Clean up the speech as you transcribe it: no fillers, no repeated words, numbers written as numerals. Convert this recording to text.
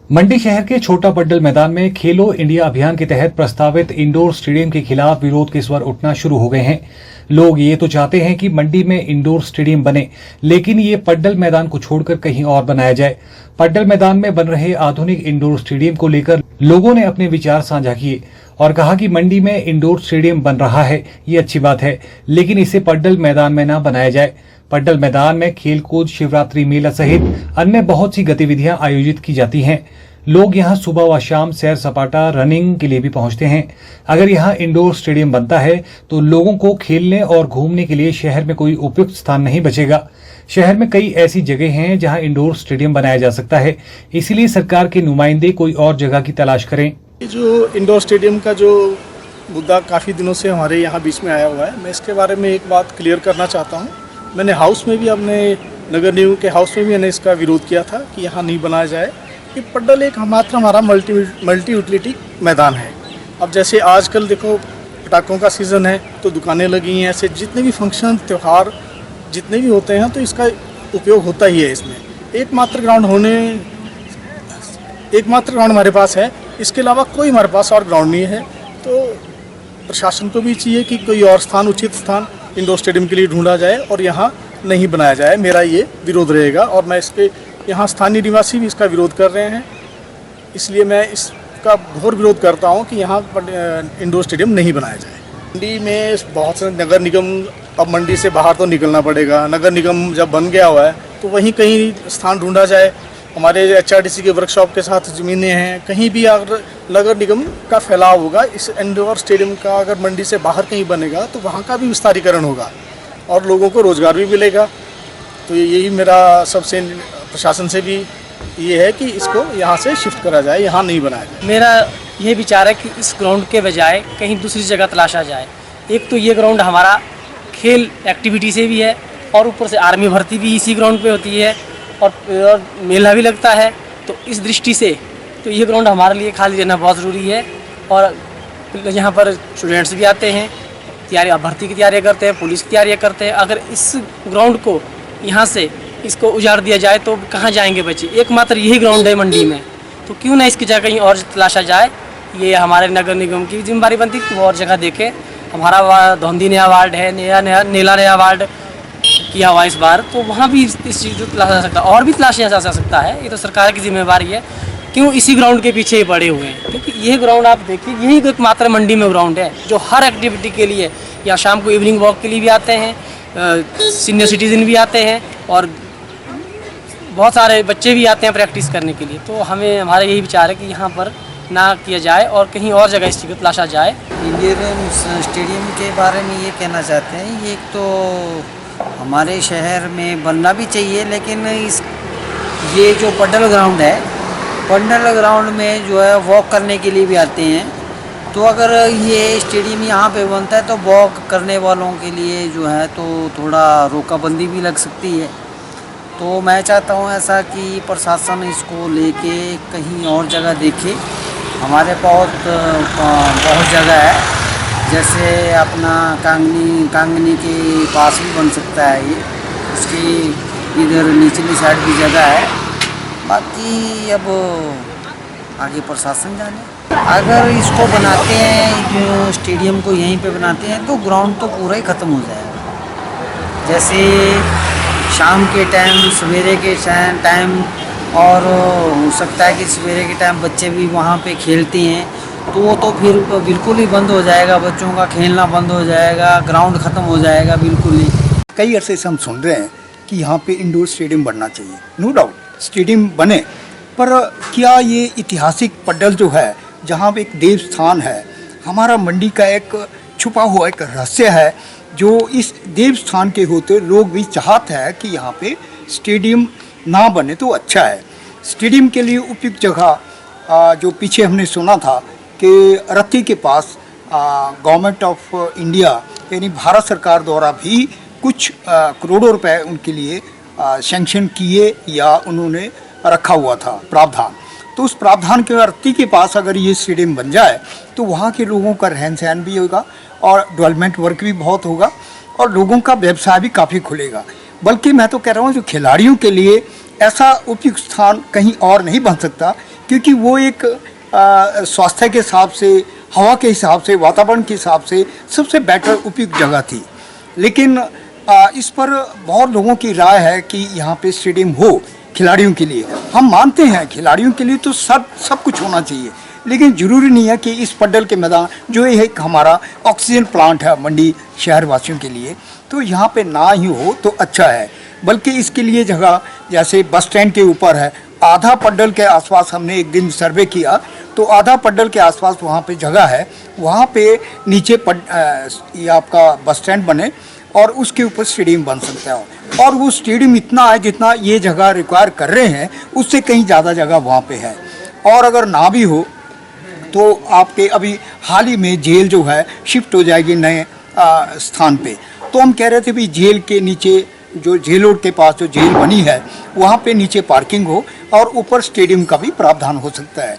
मंडी शहर के छोटा पड्डल मैदान में खेलो इंडिया अभियान के तहत प्रस्तावित इंडोर स्टेडियम के खिलाफ विरोध के स्वर उठना शुरू हो गए हैं। लोग ये तो चाहते हैं कि मंडी में इंडोर स्टेडियम बने, लेकिन ये पड्डल मैदान को छोड़कर कहीं और बनाया जाए। पड्डल मैदान में बन रहे आधुनिक इंडोर स्टेडियम को लेकर लोगों ने अपने विचार साझा किए और कहा कि मंडी में इंडोर स्टेडियम बन रहा है, ये अच्छी बात है, लेकिन इसे पड्डल मैदान में न बनाया जाए। पड्डल मैदान में खेलकूद, शिवरात्रि मेला सहित अन्य बहुत सी गतिविधियां आयोजित की जाती हैं। लोग यहां सुबह व शाम सैर सपाटा, रनिंग के लिए भी पहुंचते हैं। अगर यहां इंडोर स्टेडियम बनता है तो लोगों को खेलने और घूमने के लिए शहर में कोई उपयुक्त स्थान नहीं बचेगा। शहर में कई ऐसी जगह हैं जहां इंडोर स्टेडियम बनाया जा सकता है, इसलिए सरकार के नुमाइंदे कोई और जगह की तलाश करें। जो इंडोर स्टेडियम का जो मुद्दा काफ़ी दिनों से हमारे यहाँ बीच में आया हुआ है, मैं इसके बारे में एक बात क्लियर करना चाहता हूँ। मैंने हाउस में भी, अपने नगर निगम के हाउस में भी मैंने इसका विरोध किया था कि यहाँ नहीं बनाया जाए। कि पड्डल एक मात्र हमारा मल्टी यूटिलिटी मैदान है। अब जैसे आजकल देखो पटाखों का सीज़न है तो दुकानें लगी हैं, ऐसे जितने भी फंक्शन त्यौहार जितने भी होते हैं तो इसका उपयोग होता ही है। इसमें एकमात्र ग्राउंड हमारे पास है, इसके अलावा कोई हमारे पास और ग्राउंड नहीं है। तो प्रशासन को भी चाहिए कि कोई और स्थान, उचित स्थान इंडोर स्टेडियम के लिए ढूंढा जाए और यहाँ नहीं बनाया जाए। मेरा ये विरोध रहेगा और मैं इसके यहाँ स्थानीय निवासी भी इसका विरोध कर रहे हैं, इसलिए मैं इसका घोर विरोध करता हूँ कि यहाँ इंडोर स्टेडियम नहीं बनाया जाए। मंडी में बहुत से नगर निगम, अब मंडी से बाहर तो निकलना पड़ेगा। नगर निगम जब बन गया हुआ है तो वहीं कहीं स्थान ढूंढा जाए। हमारे HRDC के वर्कशॉप के साथ ज़मीनें हैं, कहीं भी अगर नगर निगम का फैलाव होगा, इस इंडोर स्टेडियम का अगर मंडी से बाहर कहीं बनेगा तो वहाँ का भी विस्तारीकरण होगा और लोगों को रोज़गार भी मिलेगा। तो यही मेरा सबसे प्रशासन से भी ये है कि इसको यहाँ से शिफ्ट करा जाए, यहाँ नहीं बनाया जाए। मेरा ये विचार है कि इस ग्राउंड के बजाय कहीं दूसरी जगह तलाशा जाए। एक तो ये ग्राउंड हमारा खेल एक्टिविटी से भी है और ऊपर से आर्मी भर्ती भी इसी ग्राउंड पे होती है और मेला भी लगता है। तो इस दृष्टि से तो ये ग्राउंड हमारे लिए खाली रहना बहुत ज़रूरी है। और यहाँ पर स्टूडेंट्स भी आते हैं, भर्ती की तैयारियाँ करते हैं, पुलिस की तैयारियाँ करते हैं। अगर इस ग्राउंड को यहाँ से इसको उजाड़ दिया जाए तो कहाँ जाएंगे बच्चे? एकमात्र यही ग्राउंड है मंडी में, तो क्यों ना इसकी जगह कहीं और तलाशा जाए। ये हमारे नगर निगम की जिम्मेदारी बनती है कि वो और जगह देखें। हमारा धौंधी नया वार्ड है, नेला नया वार्ड किया हुआ इस बार, तो वहाँ भी इस चीज़ को तलाशा जा सकता है और भी तलाशा जा सकता है। ये तो सरकार की जिम्मेवारी है। क्यों इसी ग्राउंड के पीछे ही पड़े हुए हैं? क्योंकि ये ग्राउंड आप देखिए, यही एकमात्र मंडी में ग्राउंड है जो हर एक्टिविटी के लिए, या शाम को इवनिंग वॉक के लिए भी आते हैं, सीनियर सिटीजन भी आते हैं और बहुत सारे बच्चे भी आते हैं प्रैक्टिस करने के लिए। तो हमारा यही विचार है कि यहाँ पर ना किया जाए और कहीं और जगह इस चीज़ को तलाशा जाए। इंडोर स्टेडियम के बारे में ये कहना चाहते हैं, ये एक तो हमारे शहर में बनना भी चाहिए, लेकिन ये जो पड्डल ग्राउंड है, पड्डल ग्राउंड में जो है वॉक करने के लिए भी आते हैं। तो अगर ये स्टेडियम यहाँ पे बनता है तो वॉक करने वालों के लिए जो है तो थोड़ा रोकाबंदी भी लग सकती है। तो मैं चाहता हूँ ऐसा कि प्रशासन इसको लेके कहीं और जगह देखे। हमारे बहुत जगह है, जैसे अपना कांगनी के पास भी बन सकता है ये, इसकी इधर निचली साइड भी जगह है। बाकी अब आगे प्रशासन जाने। अगर इसको बनाते हैं, जो स्टेडियम को यहीं पे बनाते हैं, तो ग्राउंड तो पूरा ही ख़त्म हो जाएगा। जैसे शाम के टाइम, सवेरे के टाइम, और हो सकता है कि सवेरे के टाइम बच्चे भी वहाँ पे खेलते हैं, तो वो तो फिर बिल्कुल ही बंद हो जाएगा। बच्चों का खेलना बंद हो जाएगा, ग्राउंड ख़त्म हो जाएगा बिल्कुल ही। कई अरसे से हम सुन रहे हैं कि यहाँ पे इंडोर स्टेडियम बनना चाहिए। नो डाउट स्टेडियम बने, पर क्या ये ऐतिहासिक पड्डल जो है, जहाँ पे एक देव स्थान है, हमारा मंडी का एक छुपा हुआ एक रहस्य है, जो इस देव स्थान के होते लोग भी चाहते हैं कि यहाँ पे स्टेडियम ना बने तो अच्छा है। स्टेडियम के लिए उपयुक्त जगह जो पीछे हमने सुना था कि रत्ती के पास गवर्नमेंट ऑफ इंडिया यानी भारत सरकार द्वारा भी कुछ करोड़ों रुपए उनके लिए सैंक्शन किए या उन्होंने रखा हुआ था प्रावधान। तो उस प्रावधान के रत्ती के पास अगर ये स्टेडियम बन जाए तो वहाँ के लोगों का रहन सहन भी होगा और डेवलपमेंट वर्क भी बहुत होगा और लोगों का व्यवसाय भी काफ़ी खुलेगा। बल्कि मैं तो कह रहा हूँ जो खिलाड़ियों के लिए ऐसा उपयुक्त स्थान कहीं और नहीं बन सकता, क्योंकि वो एक स्वास्थ्य के हिसाब से, हवा के हिसाब से, वातावरण के हिसाब से सबसे बेटर उपयुक्त जगह थी। लेकिन इस पर बहुत लोगों की राय है कि यहाँ पे स्टेडियम हो खिलाड़ियों के लिए। हम मानते हैं खिलाड़ियों के लिए तो सब कुछ होना चाहिए, लेकिन ज़रूरी नहीं है कि इस पड्डल के मैदान जो ये एक हमारा ऑक्सीजन प्लांट है मंडी शहर वासियों के लिए, तो यहाँ पे ना ही हो तो अच्छा है। बल्कि इसके लिए जगह जैसे बस स्टैंड के ऊपर है, आधा पड्डल के आसपास हमने एक दिन सर्वे किया, तो आधा पड्डल के आसपास वहाँ पे जगह है, वहाँ पे नीचे ये आपका बस स्टैंड बने और उसके ऊपर स्टेडियम बन सकता है। और वो स्टेडियम इतना है जितना ये जगह रिक्वायर कर रहे हैं, उससे कहीं ज़्यादा जगह वहाँ पे है। और अगर ना भी हो तो आपके अभी हाल ही में जेल जो है शिफ्ट हो जाएगी नए स्थान पे। तो हम कह रहे थे भी जेल के नीचे जो जेल रोड के पास जो जेल बनी है वहाँ पे नीचे पार्किंग हो और ऊपर स्टेडियम का भी प्रावधान हो सकता है।